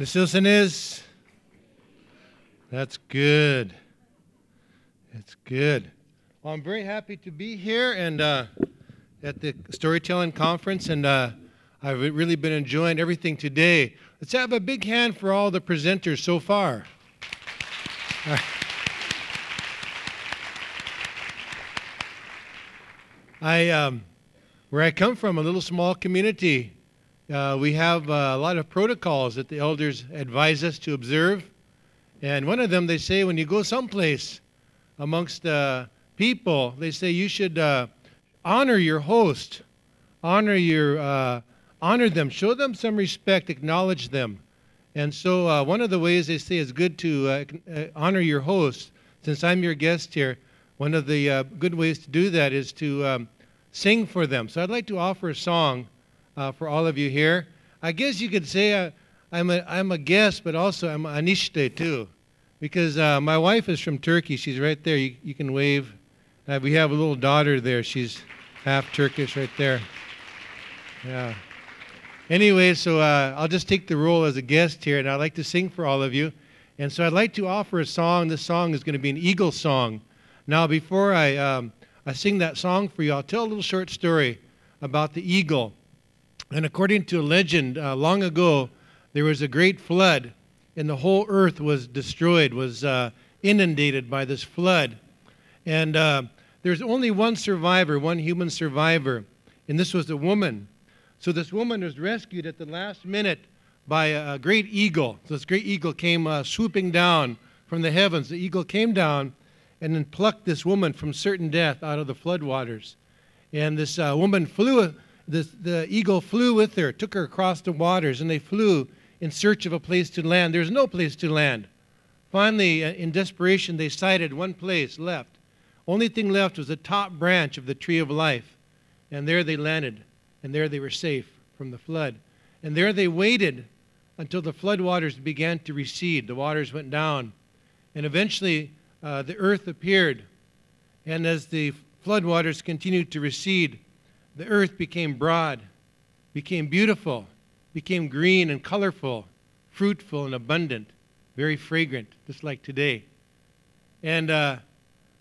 Listeners, that's good. That's good. Well, I'm very happy to be here and at the storytelling conference, and I've really been enjoying everything today. Let's have a big hand for all the presenters so far. Where I come from, a little small community, we have a lot of protocols that the elders advise us to observe. And one of them, they say, when you go someplace amongst people, they say you should honor your host, honor them, show them some respect, acknowledge them. And so one of the ways they say it's good to honor your host. Since I'm your guest here, one of the good ways to do that is to sing for them. So I'd like to offer a song for all of you here. I guess you could say I'm a guest, but also I'm anishte too, because my wife is from Turkey. She's right there. You can wave. We have a little daughter there. She's half Turkish right there. Yeah. Anyway, so I'll just take the role as a guest here, and I'd like to sing for all of you. And so I'd like to offer a song. This song is going to be an eagle song. Now, before I sing that song for you, I'll tell a little short story about the eagle. And according to a legend, long ago, there was a great flood, and the whole earth was destroyed, was inundated by this flood. And there's only one survivor, one human survivor, and this was a woman. So this woman was rescued at the last minute by a great eagle. So this great eagle came swooping down from the heavens. The eagle came down and then plucked this woman from certain death out of the floodwaters. And this woman flew, the eagle flew with her, took her across the waters, and they flew in search of a place to land. There's no place to land. Finally, in desperation, they sighted one place left. Only thing left was the top branch of the tree of life. And there they landed, and there they were safe from the flood. And there they waited until the floodwaters began to recede. The waters went down, and eventually the earth appeared. And as the floodwaters continued to recede, the earth became broad, became beautiful, became green and colorful, fruitful and abundant, very fragrant, just like today. And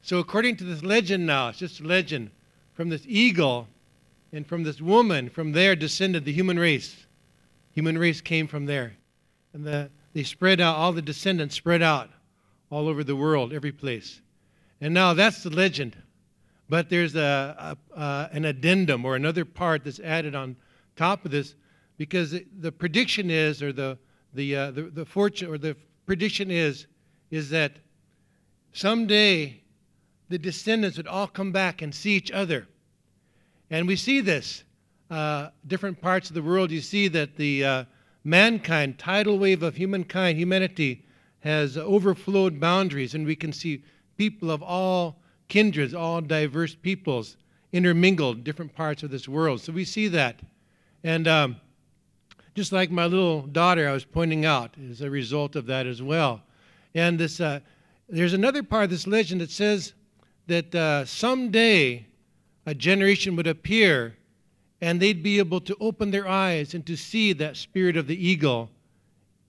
so according to this legend now, it's just a legend, from this eagle and from this woman, from there descended the human race. Human race came from there. And they spread out, all the descendants spread out all over the world, every place. And now that's the legend. But there's an addendum, or another part that's added on top of this, because the prediction is, or the fortune, or the prediction is that someday the descendants would all come back and see each other. And we see this. Different parts of the world, you see that the mankind, tidal wave of humanity has overflowed boundaries, and we can see people of all kindreds, all diverse peoples intermingled in different parts of this world. So we see that. And just like my little daughter I was pointing out is a result of that as well. And this, there's another part of this legend that says that someday a generation would appear and they'd be able to open their eyes and to see that spirit of the eagle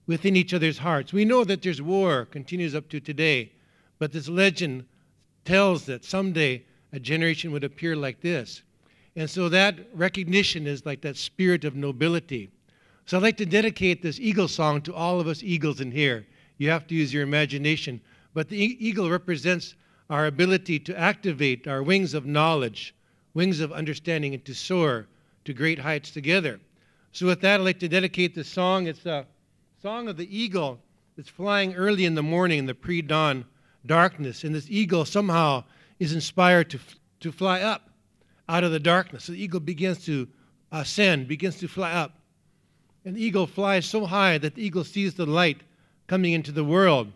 within each other's hearts. We know that there's war, continues up to today, but this legend tells that someday a generation would appear like this. And so that recognition is like that spirit of nobility. So I'd like to dedicate this eagle song to all of us eagles in here. You have to use your imagination. But the eagle represents our ability to activate our wings of knowledge, wings of understanding, and to soar to great heights together. So with that, I'd like to dedicate this song. It's a song of the eagle that's flying early in the morning in the pre-dawn darkness. And this eagle somehow is inspired to fly up out of the darkness. So the eagle begins to ascend, begins to fly up. And the eagle flies so high that the eagle sees the light coming into the world.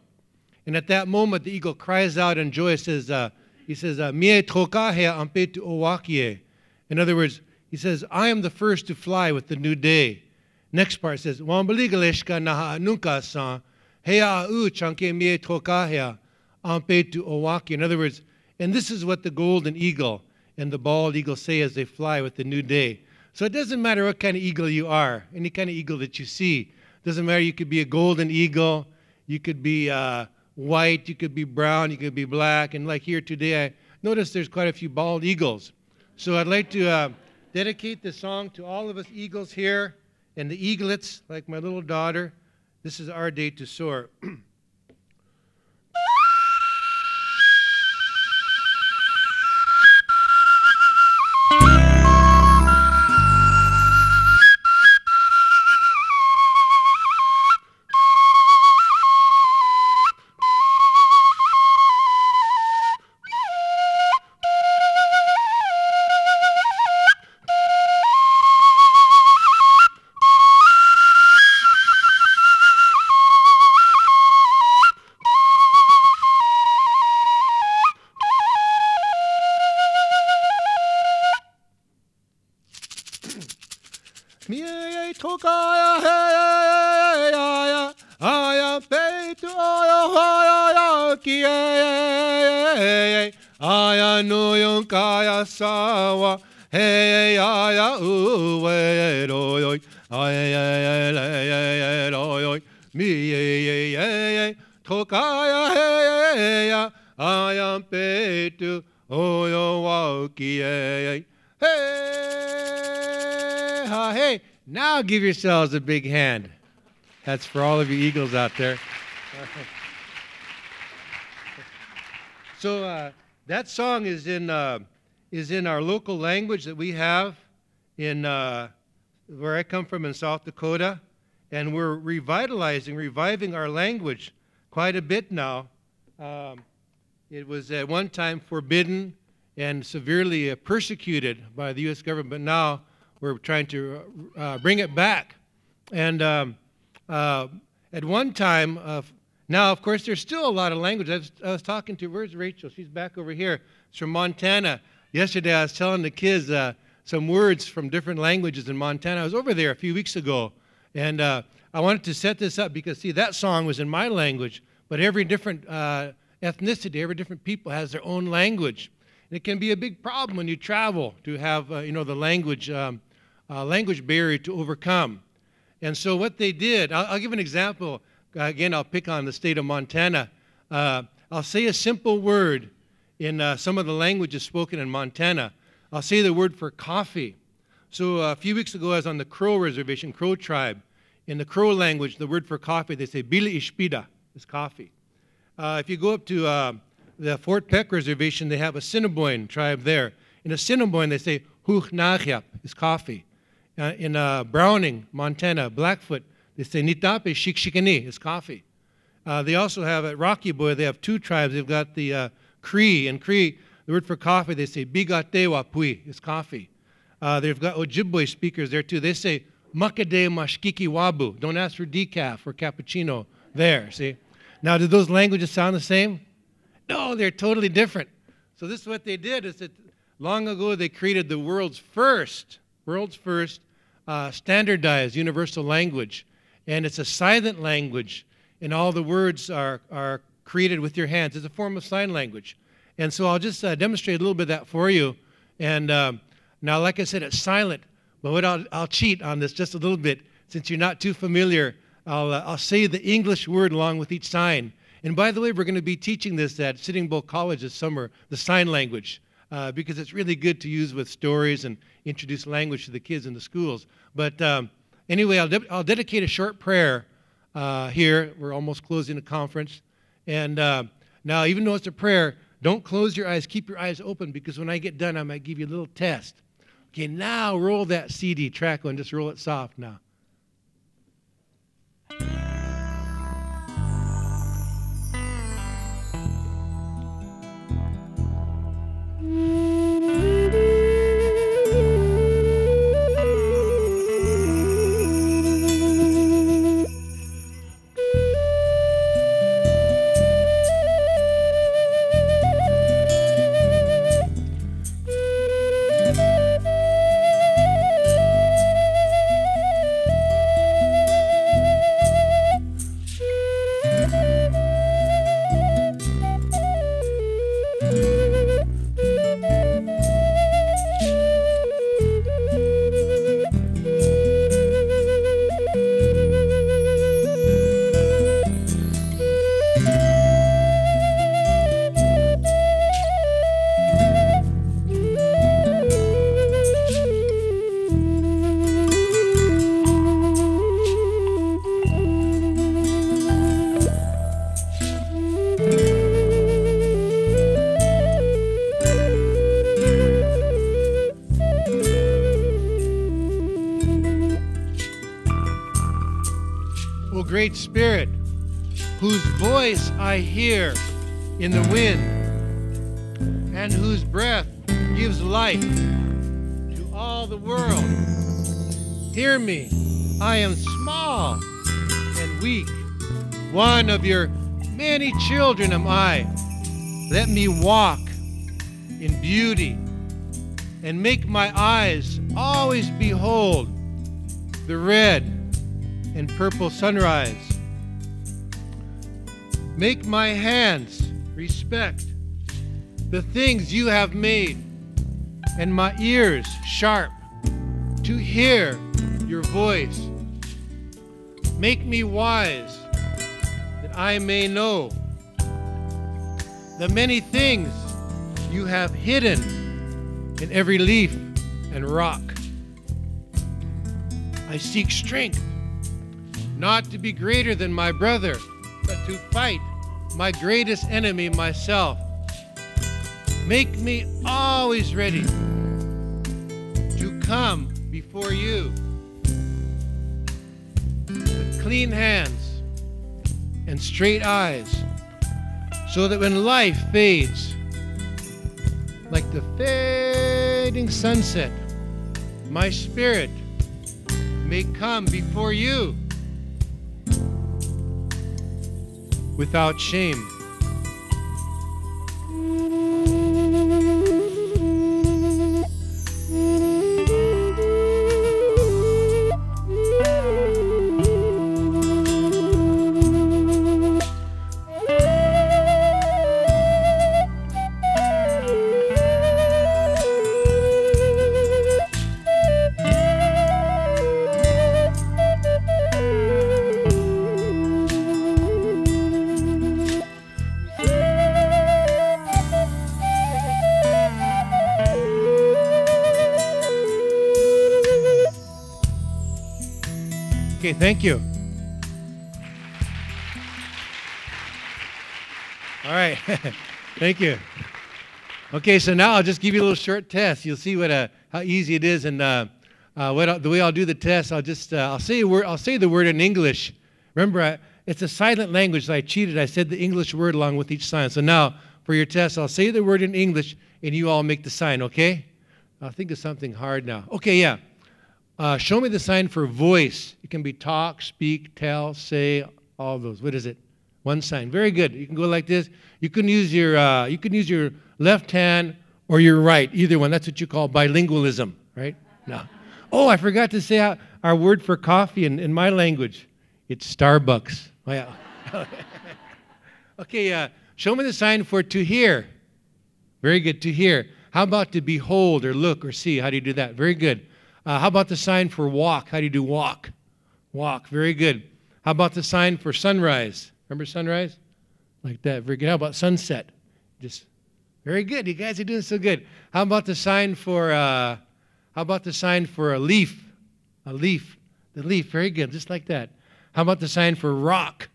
And at that moment, the eagle cries out in joy. He says, "Mie trokahe ampetu owakie." In other words, he says, I am the first to fly with the new day. Next part says, "Wambaligaleshka naha nunka san hea u chanke mie trokahe ampetu owakie." In other words, and this is what the golden eagle and the bald eagle say as they fly with the new day. So it doesn't matter what kind of eagle you are, any kind of eagle that you see. Doesn't matter, you could be a golden eagle, you could be white, you could be brown, you could be black. And like here today, I noticed there's quite a few bald eagles. So I'd like to dedicate this song to all of us eagles here and the eaglets, like my little daughter. This is our day to soar. Hey, now give yourselves a big hand. That's for all of you eagles out there. So that song is in our local language that we have in where I come from in South Dakota, and we're reviving our language quite a bit now. It was at one time forbidden and severely persecuted by the U.S. government, but now we're trying to bring it back. And at one time, now, of course, there's still a lot of language. I was talking to, where's Rachel? She's back over here. It's from Montana. Yesterday, I was telling the kids some words from different languages in Montana. I was over there a few weeks ago, and I wanted to set this up because, see, that song was in my language, but every different ethnicity, every different people has their own language. And it can be a big problem when you travel to have, the language barrier to overcome. And so what they did, I'll give an example. Again, I'll pick on the state of Montana. I'll say a simple word in some of the languages spoken in Montana. I'll say the word for coffee. So a few weeks ago, I was on the Crow reservation, Crow tribe. In the Crow language, the word for coffee, they say Bili Ishpida, is coffee. If you go up to the Fort Peck reservation, they have a Assiniboine tribe there. In Assiniboine, they say Huch Nachiap, is coffee. In Browning, Montana, Blackfoot, they say Nitape Shikshikani, is coffee. They also have at Rocky Boy, they have two tribes. They've got the Cree, and Cree, the word for coffee, they say Bigatewa Pui, is coffee. They've got Ojibwe speakers there too. They say Makade Mashkiki Wabu. Don't ask for decaf or cappuccino there, see? Now, do those languages sound the same? No, they're totally different. So this is what they did, is that long ago they created the world's first standardized universal language. And it's a silent language, and all the words are created with your hands. It's a form of sign language. And so I'll just demonstrate a little bit of that for you. And now, like I said, it's silent, but what I'll cheat on this just a little bit. Since you're not too familiar, I'll say the English word along with each sign. And by the way, we're going to be teaching this at Sitting Bull College this summer, the sign language, because it's really good to use with stories and introduce language to the kids in the schools. But anyway, I'll dedicate a short prayer here. We're almost closing the conference. And now, even though it's a prayer, don't close your eyes. Keep your eyes open, because when I get done, I might give you a little test. Okay, now roll that CD track and just roll it soft now. Great Spirit, whose voice I hear in the wind, and whose breath gives life to all the world. Hear me, I am small and weak. One of your many children am I. Let me walk in beauty and make my eyes always behold the red and purple sunrise. Make my hands respect the things you have made, and my ears sharp to hear your voice. Make me wise that I may know the many things you have hidden in every leaf and rock. I seek strength, not to be greater than my brother, but to fight my greatest enemy, myself. Make me always ready to come before you with clean hands and straight eyes, so that when life fades like the fading sunset, my spirit may come before you without shame. Okay, thank you. All right, thank you. Okay, so now I'll just give you a little short test. You'll see what how easy it is, and the way I'll do the test, I'll say a word. I'll say the word in English. Remember, it's a silent language. So I cheated. I said the English word along with each sign. So now for your test, I'll say the word in English, and you all make the sign. Okay? I'll think of something hard now. Okay, yeah. Show me the sign for voice. It can be talk, speak, tell, say, all those. What is it? One sign. Very good. You can go like this. You can use your left hand or your right, either one. That's what you call bilingualism, right? No. Oh, I forgot to say our word for coffee in my language. It's Starbucks. Oh, yeah. Okay, show me the sign for to hear. Very good, to hear. How about to behold or look or see? How do you do that? Very good. How about the sign for walk? How do you do walk? Walk. Very good. How about the sign for sunrise? Remember sunrise? Like that. Very good. How about sunset? Just very good. You guys are doing so good. How about the sign for a leaf? A leaf. The leaf. Very good. Just like that. How about the sign for rock?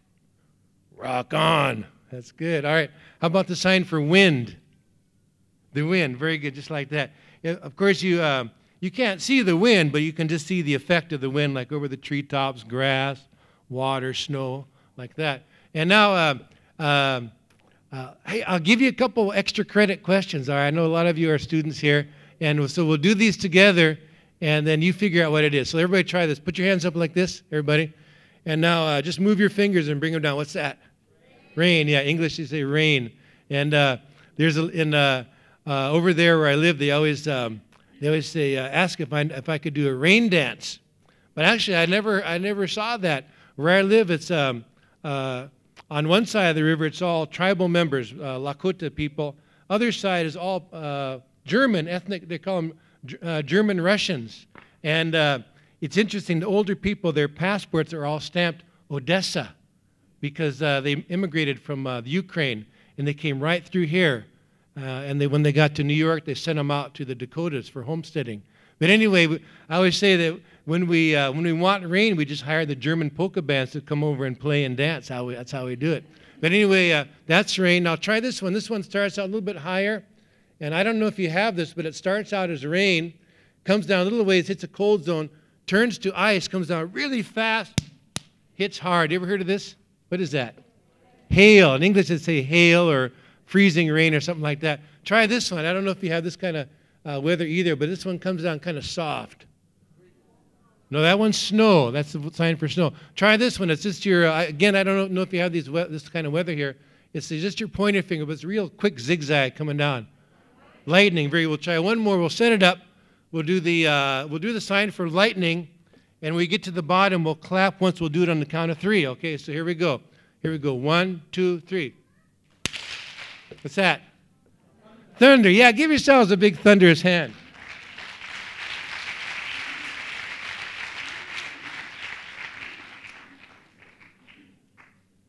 Rock on. That's good. All right. How about the sign for wind? The wind. Very good. Just like that. Yeah, of course, you can't see the wind, but you can just see the effect of the wind, like over the treetops, grass, water, snow, like that. And now, hey, I'll give you a couple extra credit questions. All right, I know a lot of you are students here, and so we'll do these together, and then you figure out what it is. So everybody try this. Put your hands up like this, everybody. And now just move your fingers and bring them down. What's that? Rain. Yeah, English you say rain. And there's over there where I live, they always say, ask if I could do a rain dance. But actually, I never saw that. Where I live, it's on one side of the river, it's all tribal members, Lakota people. Other side is all German, ethnic, they call them German Russians. And it's interesting, the older people, their passports are all stamped Odessa because they immigrated from the Ukraine, and they came right through here. And when they got to New York, they sent them out to the Dakotas for homesteading. But anyway, I always say that when we want rain, we just hire the German polka bands to come over and play and dance. That's how we do it. But anyway, that's rain. Now try this one. This one starts out a little bit higher. And I don't know if you have this, but it starts out as rain, comes down a little ways, hits a cold zone, turns to ice, comes down really fast, hits hard. You ever heard of this? What is that? Hail. In English, it'd say hail or freezing rain or something like that. Try this one. I don't know if you have this kind of weather either, but this one comes down kind of soft. No, that one's snow. That's the sign for snow. Try this one. It's just your, again, I don't know if you have this kind of weather here. It's just your pointer finger, but it's a real quick zigzag coming down. Lightning. We'll try one more. We'll set it up. We'll do the sign for lightning, and when we get to the bottom, we'll clap once. We'll do it on the count of 3. Okay, so here we go. Here we go. 1, 2, 3. What's that? Thunder. Yeah, give yourselves a big thunderous hand.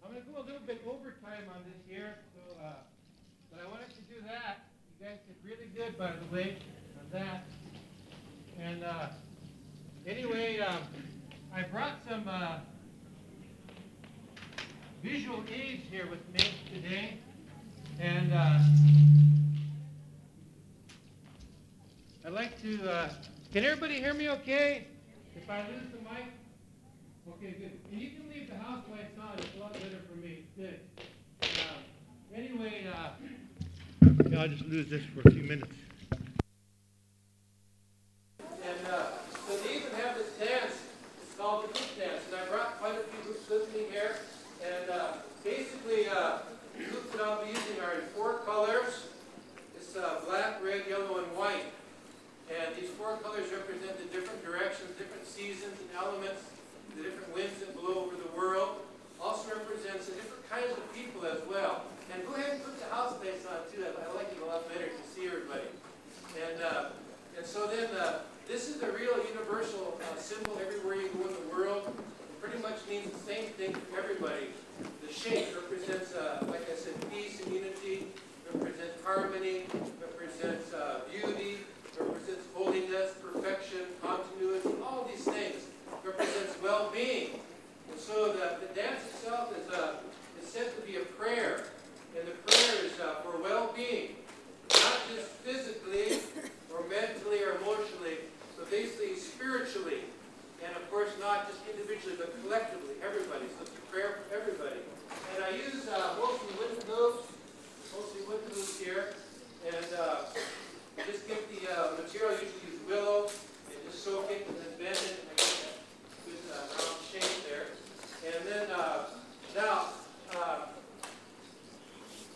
I'm going to go a little bit overtime on this here, so, but I wanted to do that. You guys did really good, by the way, on that. And anyway, I brought some visual aids here with me today. And I'd like to, can everybody hear me okay? If I lose the mic? Okay, good. And you can leave the house lights on. It's a lot better for me. Good. Anyway, I'll just lose this for a few minutes. And so they even have this dance. It's called the hoop dance. And I brought quite a few hoops with me here. And basically, the hoops that I'll be using are in 4 colors. It's black, red, yellow, and white. And these 4 colors represent the different directions, different seasons and elements, the different winds that blow over the world. Also represents the different kinds of people as well. And go ahead and put the house lights on too. I like it a lot better to see everybody. And so then this is the real universal symbol everywhere you go in the world. It pretty much means the same thing for everybody. The shape represents, like I said, peace and unity, represents harmony, represents beauty, represents holiness, perfection, continuity, all these things represents well-being. And so the dance itself is said to be a prayer, and the prayer is for well-being, not just physically or mentally or emotionally, but basically spiritually, and of course not just individually, but collectively, everybody. So it's a prayer for everybody. And I use mostly wooden hoops here, and just get the material. I usually use willow, and just soak it and then bend it, and I get that good round shape there. And then now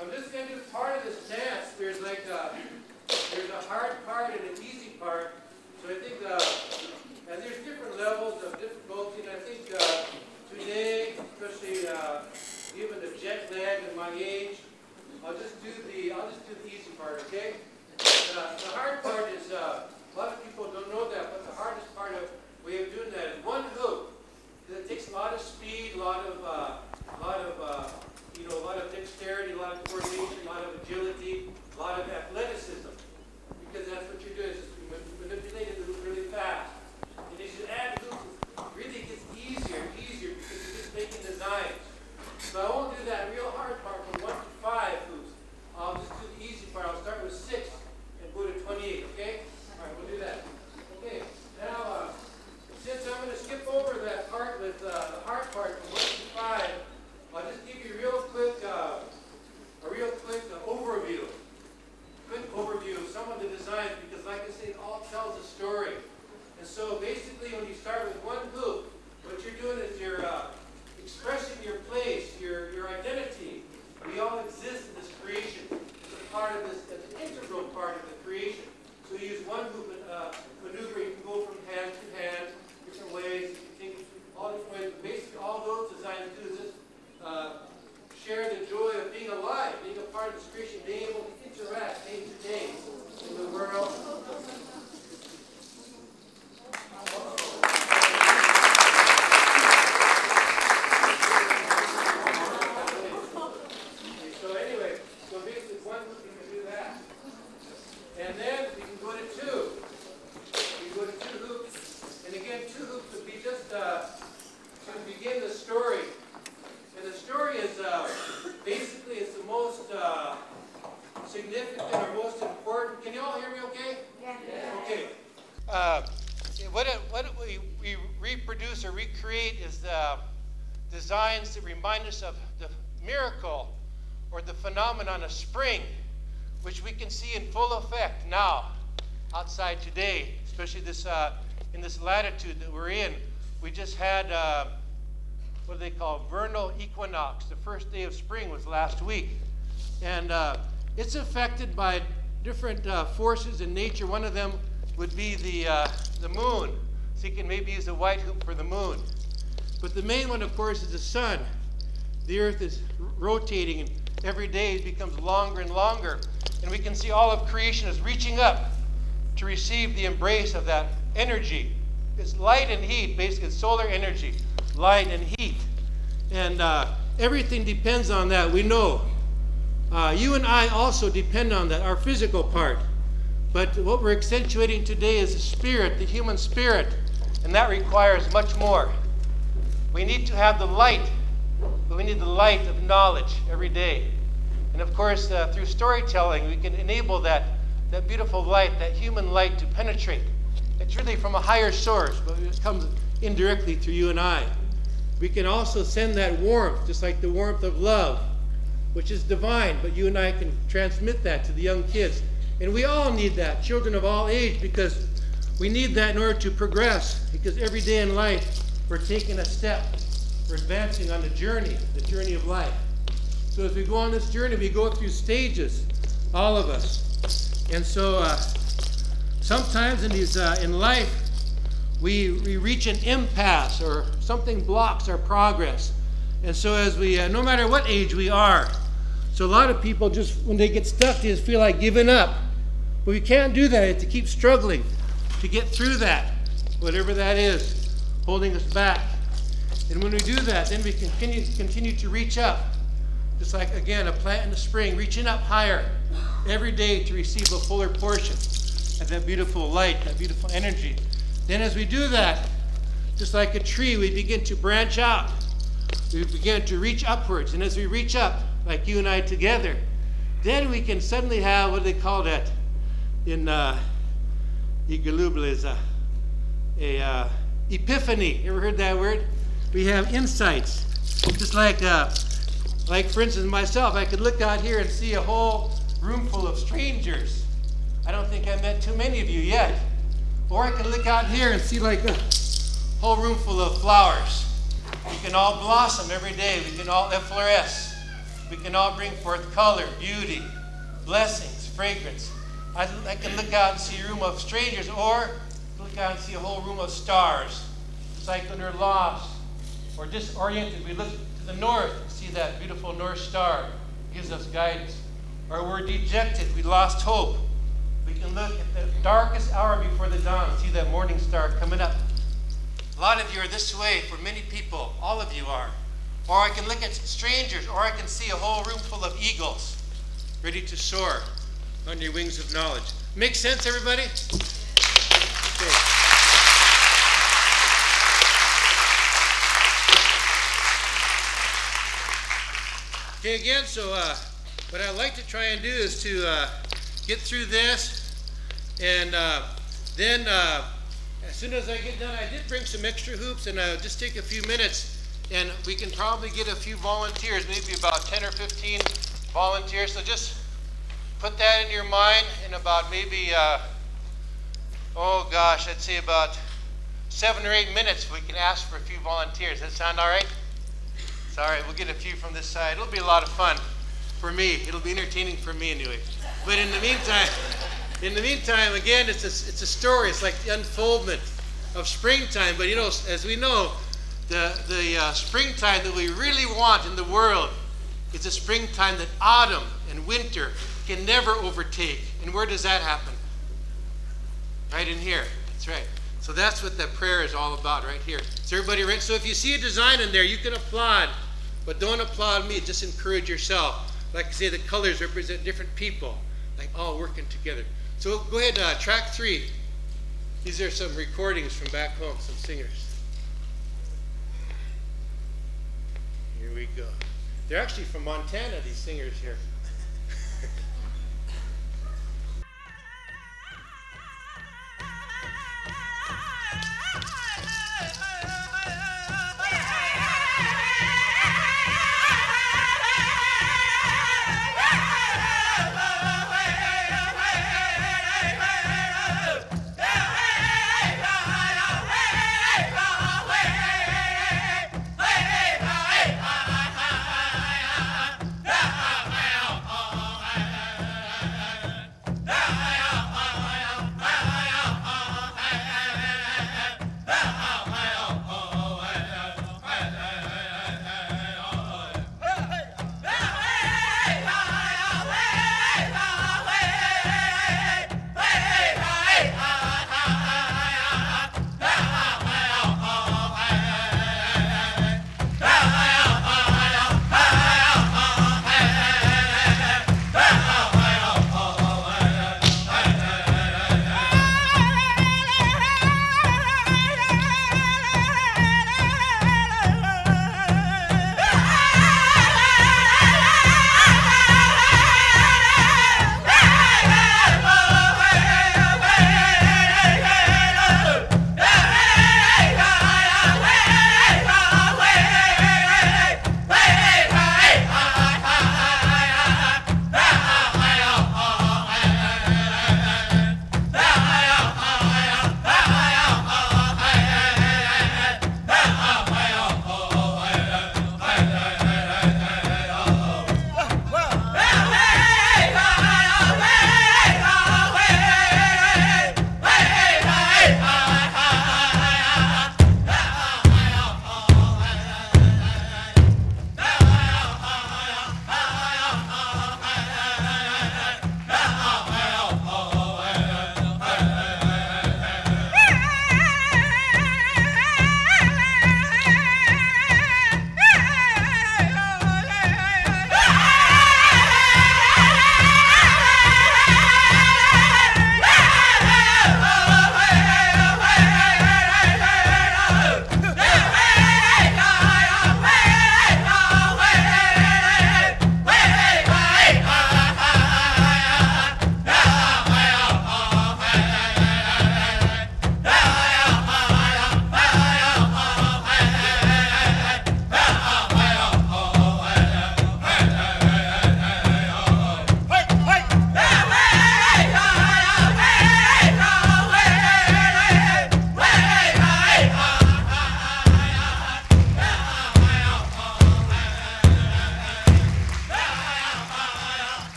I'm just going to do part of this dance. There's like there's a hard part and an easy part. So I think and there's different levels of difficulty. And I think today, especially given the jet lag and my age, I'll just do the easy part. Okay. The hard part is, a lot of people don't know that, but the hardest way of doing that is one hoop. It takes a lot of speed, a lot of dexterity, a lot of coordination, a lot of agility, a lot of athleticism, because that's what you're doing. Is manipulating the hoop really fast. And as you add hoops, it really gets easier and easier because you're just making designs. So I won't do that real hard part from 1 to 5 hoops. I'll just do the easy part. I'll start with 6. Go to 28, okay? All right, we'll do that. Okay, now, since I'm going to skip over that part with the hard part from 1 to 5, I'll just give you a real quick overview. Quick overview of some of the designs, because like I say, it all tells a story. And so basically, when you start with one hoop, what you're doing is you're expressing your place, your identity. We all exist in this creation. It's a part of this, it's an integral part of the creation. So you use one hoop maneuver, you can go from hand to hand, different ways, you can think all different ways, but basically all those designed to do is just share the joy of being alive, being a part of this creation, being able to interact day to day in the world. What we reproduce or recreate is designs that remind us of the miracle or the phenomenon of spring, which we can see in full effect now outside today, especially this in this latitude that we're in. We just had what do they call vernal equinox. The first day of spring was last week, and it's affected by different forces in nature. One of them would be the moon. So you can maybe use a white hoop for the moon. But the main one, of course, is the sun. The earth is rotating, and every day it becomes longer and longer. And we can see all of creation is reaching up to receive the embrace of that energy. It's light and heat, basically it's solar energy, light and heat. And everything depends on that, we know. You and I also depend on that, our physical part. But what we're accentuating today is the spirit, the human spirit, and that requires much more. We need to have the light, but we need the light of knowledge every day. And of course, through storytelling, we can enable that beautiful light, that human light to penetrate. It's really from a higher source, but it comes indirectly through you and I. We can also send that warmth, just like the warmth of love, which is divine, but you and I can transmit that to the young kids. And we all need that, children of all age, because we need that in order to progress, because every day in life, we're taking a step. We're advancing on the journey of life. So as we go on this journey, we go through stages, all of us. And so sometimes in life, we reach an impasse or something blocks our progress. And so as we, no matter what age we are, so a lot of people just, when they get stuck, they just feel like giving up. But we can't do that. We have to keep struggling to get through that, whatever that is, holding us back. And when we do that, then we continue to reach up. Just like, again, a plant in the spring, reaching up higher every day to receive a fuller portion of that beautiful light, that beautiful energy. Then as we do that, just like a tree, we begin to branch out. We begin to reach upwards. And as we reach up, like you and I together, then we can suddenly have, what do they call that? In Igalubla is a epiphany. You ever heard that word? We have insights. Just like for instance myself, I could look out here and see a whole room full of strangers. I don't think I met too many of you yet. Or I can look out here and see like a whole room full of flowers. We can all blossom every day. We can all effloresce. We can all bring forth color, beauty, blessings, fragrance. I can look out and see a room of strangers, or look out and see a whole room of stars. It's like when we're lost or disoriented, we look to the north and see that beautiful North Star. It gives us guidance. Or we're dejected, we lost hope. We can look at the darkest hour before the dawn, see that morning star coming up. A lot of you are this way, for many people, all of you are. Or I can look at strangers, or I can see a whole room full of eagles ready to soar on your wings of knowledge. Make sense, everybody? Okay. Okay, again, so what I'd like to try and do is to get through this, and then as soon as I get done, I did bring some extra hoops, and I'll just take a few minutes, and we can probably get a few volunteers, maybe about 10 or 15 volunteers. So just put that in your mind. In about maybe, oh gosh, I'd say about 7 or 8 minutes, we can ask for a few volunteers. Does that sound all right? It's all right. We'll get a few from this side. It'll be a lot of fun for me. It'll be entertaining for me anyway. But in the meantime, again, it's a story. It's like the unfoldment of springtime. But you know, as we know, the springtime that we really want in the world is a springtime that autumn and winter can never overtake. And where does that happen? Right in here. That's right. So that's what that prayer is all about, right here. Is everybody right? So if you see a design in there, you can applaud, but don't applaud me. Just encourage yourself. Like I say, the colors represent different people, like all working together. So go ahead, track 3. These are some recordings from back home, some singers. Here we go. They're actually from Montana, these singers here.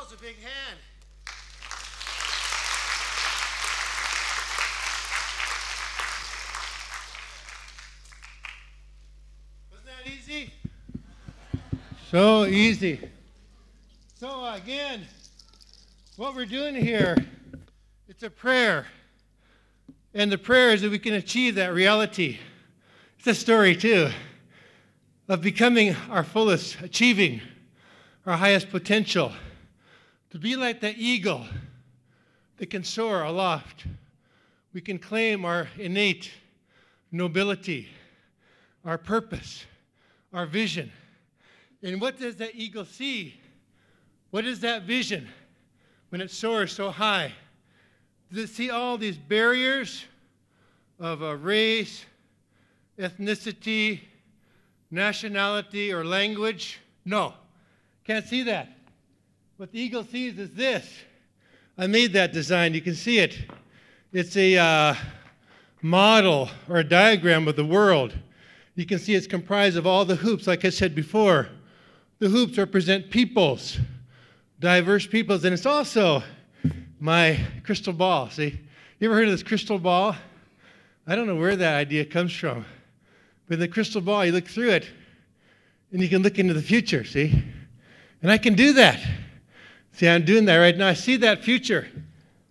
yourselves a big hand. Wasn't that easy? So easy. So again, what we're doing here, it's a prayer. And the prayer is that we can achieve that reality. It's a story too, of becoming our fullest, achieving our highest potential. To be like that eagle that can soar aloft. We can claim our innate nobility, our purpose, our vision. And what does that eagle see? What is that vision when it soars so high? Does it see all these barriers of a race, ethnicity, nationality, or language? No, can't see that. What the eagle sees is this. I made that design. You can see it. It's a model or a diagram of the world. You can see it's comprised of all the hoops, like I said before. The hoops represent peoples, diverse peoples, and it's also my crystal ball. See, you ever heard of this crystal ball? I don't know where that idea comes from, but in the crystal ball, you look through it, and you can look into the future, see? And I can do that. See, I'm doing that right now. I see that future,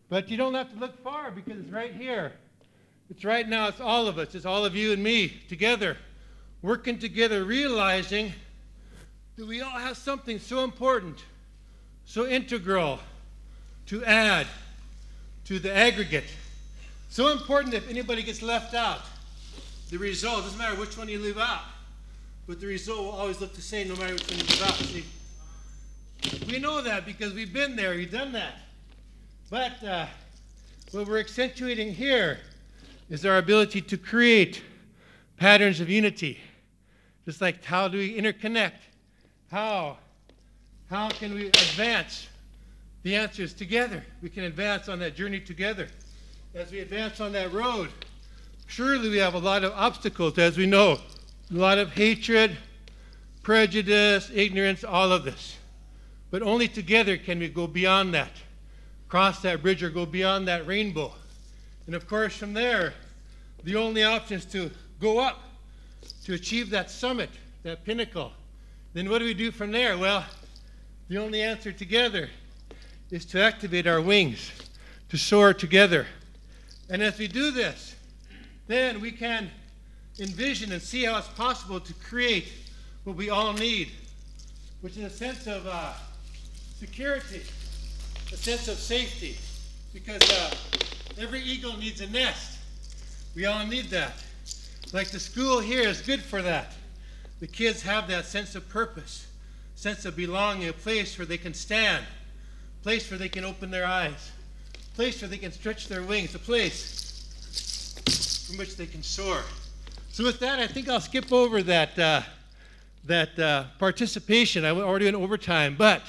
but you don't have to look far because it's right here. It's right now. It's all of us. It's all of you and me together, working together, realizing that we all have something so important, so integral to add to the aggregate. So important that if anybody gets left out, the result, doesn't matter which one you leave out, but the result will always look the same no matter which one you leave out. See, we know that because we've been there, we've done that. But what we're accentuating here is our ability to create patterns of unity. Just like how do we interconnect? How can we advance? The answer is together. We can advance on that journey together. As we advance on that road, surely we have a lot of obstacles, as we know. A lot of hatred, prejudice, ignorance, all of this. But only together can we go beyond that, cross that bridge or go beyond that rainbow. And of course, from there, the only option is to go up, to achieve that summit, that pinnacle. Then what do we do from there? Well, the only answer together is to activate our wings, to soar together. And as we do this, then we can envision and see how it's possible to create what we all need, which is a sense of security, a sense of safety, because every eagle needs a nest. We all need that. Like the school here is good for that. The kids have that sense of purpose, sense of belonging, a place where they can stand, a place where they can open their eyes, a place where they can stretch their wings, a place from which they can soar. So with that, I think I'll skip over that participation. I already went overtime, but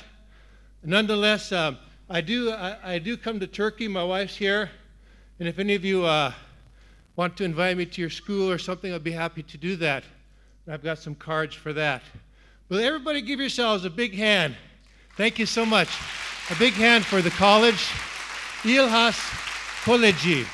nonetheless, I do come to Turkey. My wife's here, and if any of you want to invite me to your school or something, I'd be happy to do that. I've got some cards for that. But everybody give yourselves a big hand. Thank you so much. A big hand for the college. İhlas Koleji.